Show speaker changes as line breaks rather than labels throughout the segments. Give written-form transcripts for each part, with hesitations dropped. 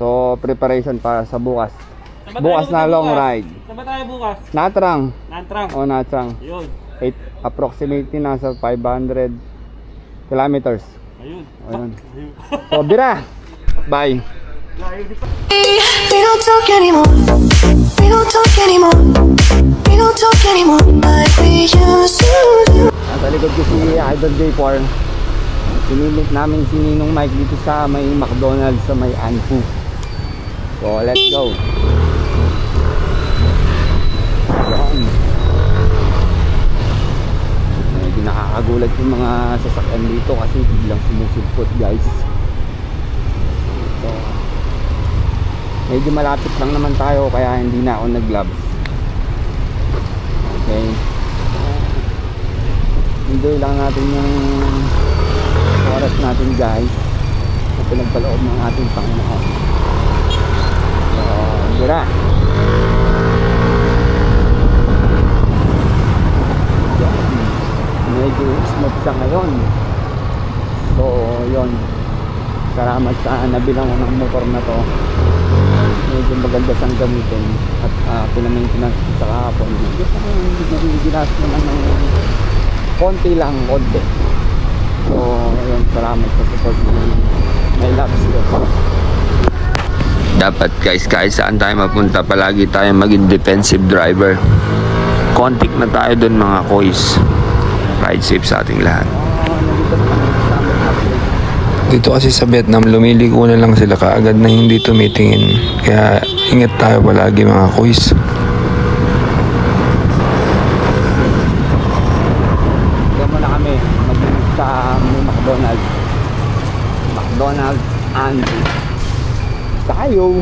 So, preparation para sa bukas. Bukas na long ride.
Saan ba tayo bukas?
Natrang.
Natrang.
O, Natrang.
Ayun.
Approximately nasa 500 kilometers.
Ayun.
Ayun. So, bira. Bye.
We don't talk anymore. We don't talk anymore. We don't talk anymore like we used to do.
Nasa likod ko si Idol J4. Pinimit namin si Ninong Mike dito sa may McDonald's sa may Anpu. So, let's go. Ayan. Medyo nakakagulat yung mga sasakyan dito kasi biglang sumusulpot, guys. So, medyo malapit lang naman tayo kaya hindi na ako nag-gloves. Okay. Enjoy lang natin yung oras natin, guys, na pinagpaloob ng ating Panginoon. So, dira. Medyo smooth siya ngayon. So, yun. Salamat sa nabilang ko ng motor na to. Medyo maganda siyang gamitin. At pinamaintenance ko sa kahapon. Ginas naman ng konti lang, konti. So, yun. Salamat sa support ng my loves ko. Dapat, guys, kahit saan tayo mapunta, palagi tayo maging defensive driver. Kontik na tayo dun, mga kois. Ride safe sa ating lahat.
Dito kasi sa Vietnam, lumiligo na lang sila kaagad na hindi tumitingin. Kaya ingat tayo palagi, mga kois.
Diyan muna kami mag-init sa McDonald's. McDonald's and sayo.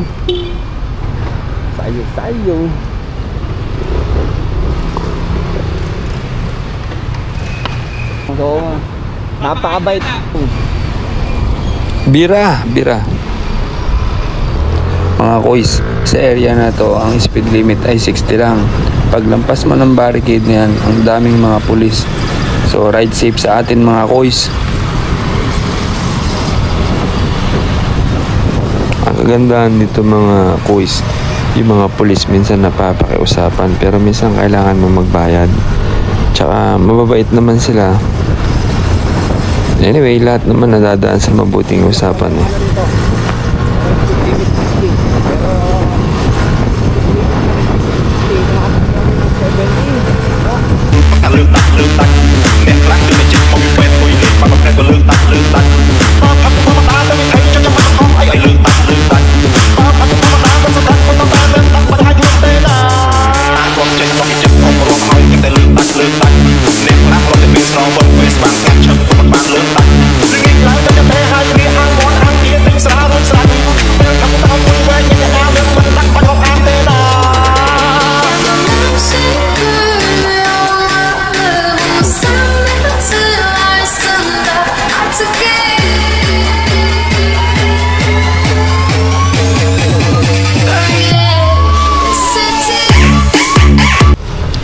Sayo. So, napakabait.
Bira. Mga kois, sa area na to, ang speed limit ay 60 lang. Paglampas mo ng barricade niyan, ang daming mga pulis. So, ride safe sa atin, mga kois. Ang kagandahan dito, mga kois, yung mga pulis minsan napapakiusapan, pero minsan kailangan mo magbayad. Tsaka, mababait naman sila. Anyway, lahat naman nadadaan sa mabuting usapan eh.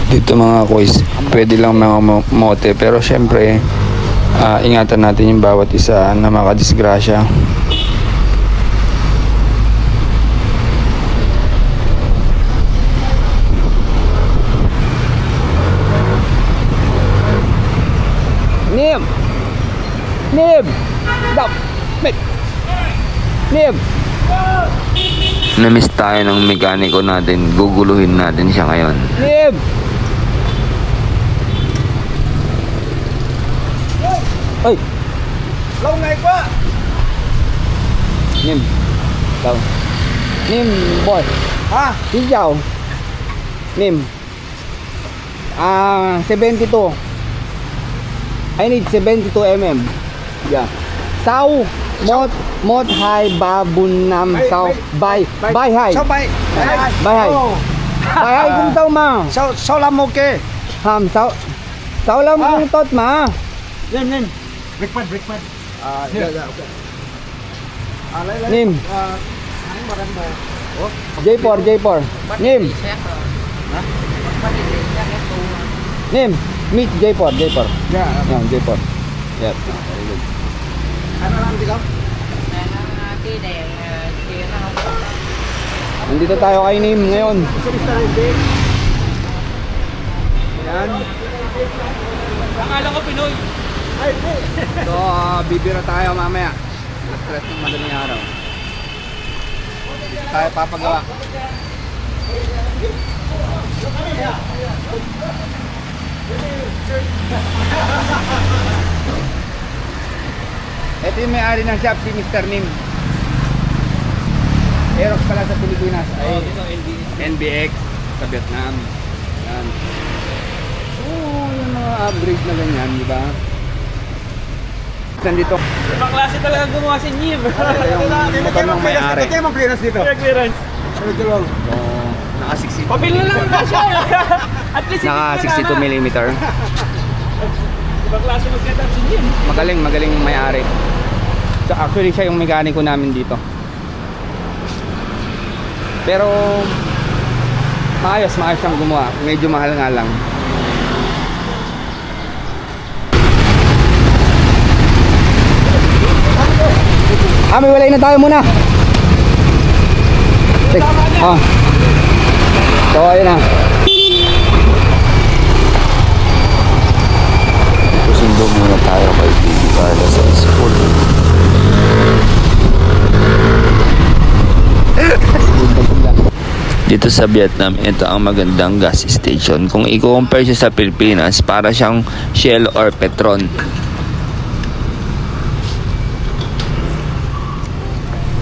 Dito, mga kois, pwede lang mga mote, pero syempre ingatan natin yung bawat isa na makadisgrasya.
Nim!
Na-miss tayo ng mekaniko natin, guguluhin natin siya ngayon.
Nim! Ay!
Lâu ngày quá.
Nim! Đâu? Nim boy!
Ha?
Xin chào! Nim! 72. I need 72 mm. Yeah. Sau! Một hai ba bốn năm sáu bảy hai.
Sao bay?
Bảy hai. Bảy hai cũng tốt mà.
Sao làm ok?
Hàm sáu lâm cũng tốt mà.
Lên. Breakfast. Dạ. Lấy.
Nim. J4. Nim. Nim. Meet J4.
Dạ.
Yeah, J4. Yes.
Ano lang dito?
Cái đèn kia nó không có
Nandito tayo kay Nim ngayon. Ayan.
Akala ko Pinoy. Ay,
So, bibira tayo mamaya. Stress ng madaling araw. Dito tayo papagawa. Ito yung may-ari ng shop, si Mr. Nim. Aerox pala sa Pilipinas. Ay, NBX sa Vietnam. Yan. Yung mga upgrade na ganyan, di ba? Nandito.
ibang klase talaga gumawa si Nim.
Ito yung motor ng may-ari.
Ito yung clearance dito. Clearance.
So, naka 62.
Pabili na lang ba siya? At least
Naka 62mm.
ibang klase mag-setup si Nim.
Magaling yung may-ari. So actually siya yung mekaniko namin dito. Pero maayos siyang gumawa. Medyo mahal nga lang. May walay na tayo muna. So ayun na.
Susundo muna tayo kay Baby Carla sa school. Dito sa Vietnam, ito ang magandang gas station. Kung i-compare siya sa Pilipinas, para siyang Shell or Petron.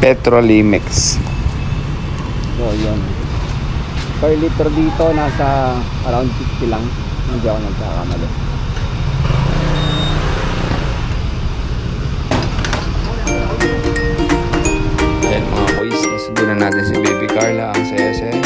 Petrolimex.
So yun. Per liter dito nasa around 50 lang. Hindi ako nagkakamali.
Ayan mga boys, nasundo na natin si Baby Carla. Ang saya-saya